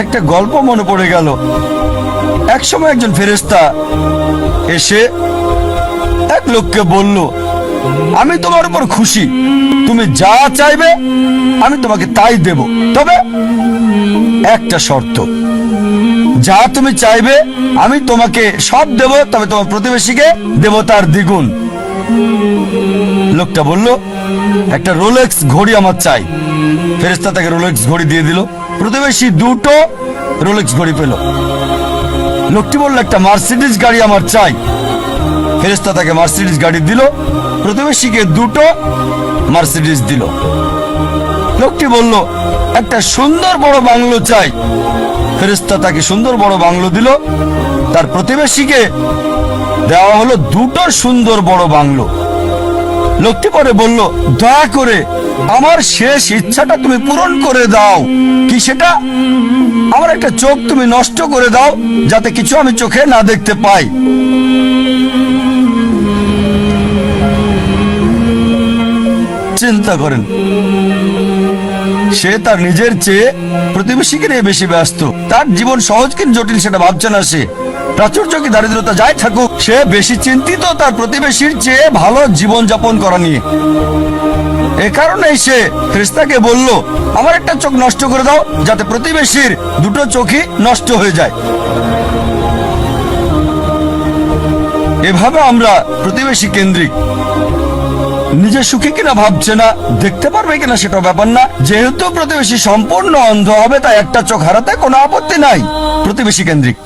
একটা গল্প মনে পড়ে গেল। এক সময় একজন ফেরেশতা এসে এক লোককে বলল, আমি তোমার উপর খুশি, তুমি যা চাইবে আমি তোমাকে তাই দেব, তবে একটা শর্ত, যা তুমি চাইবে আমি তোমাকে সব দেব, তবে তোমার প্রতিবেশীকে দেব তার দ্বিগুণ। লোকটা বলল, একটা রোলেক্স ঘড়ি আমার চাই। ফেরেশতা তাকে রোলেক্স ঘড়ি দিয়ে দিল। প্রতিবেশী দুটো রোলেক্স ঘড়ি পেল। লোকটি বলল, একটা মার্সিডিজ গাড়ি আমার চাই। ফেরেশতা তাকে মার্সিডিজ গাড়ি দিল। প্রতিবেশীকে দুটো মার্সিডিজ দিল। লোকটি বলল, একটা সুন্দর বড় বাংলো চাই। ফেরেশতা তাকে সুন্দর বড় বাংলো দিল। তার প্রতিবেশীকে দেওয়া হলো দুটো সুন্দর বড় বাংলো। লোকটি পরে বলল, দয়া করে আমার শেষ ইচ্ছাটা তুমি পূরণ করে দাও। কি সেটা? আমার একটা চোখ তুমি নষ্ট করে দাও, যাতে কিছু আমি চোখে না দেখতে পাই। চিন্তা করেন, সে তার নিজের চেয়ে প্রতিবেশীকে নিয়ে বেশি ব্যস্ত। তার জীবন সহজ কিন্তু জটিল সেটা ভাবছে না সে। প্রাচুর্য কি দারিদ্রতা যাই থাকুক, সে বেশি চিন্তিত তার প্রতিবেশীর চেয়ে ভালো জীবন যাপন করা নিয়ে। এ কারণেই সে ফেরেশতাকে বলল, আমার একটা চোখ নষ্ট করে দাও, যাতে প্রতিবেশীর দুটো চোখই নষ্ট হয়ে যায়। এভাবে আমরা প্রতিবেশী কেন্দ্রিক। নিজে সুখী কিনা ভাবছে না, দেখতে পারবে কিনা সেটা ব্যাপার না। যেহেতু প্রতিবেশী সম্পূর্ণ অন্ধ হবে, তাই একটা চোখ হারাতে কোনো আপত্তি নাই। প্রতিবেশী কেন্দ্রিক।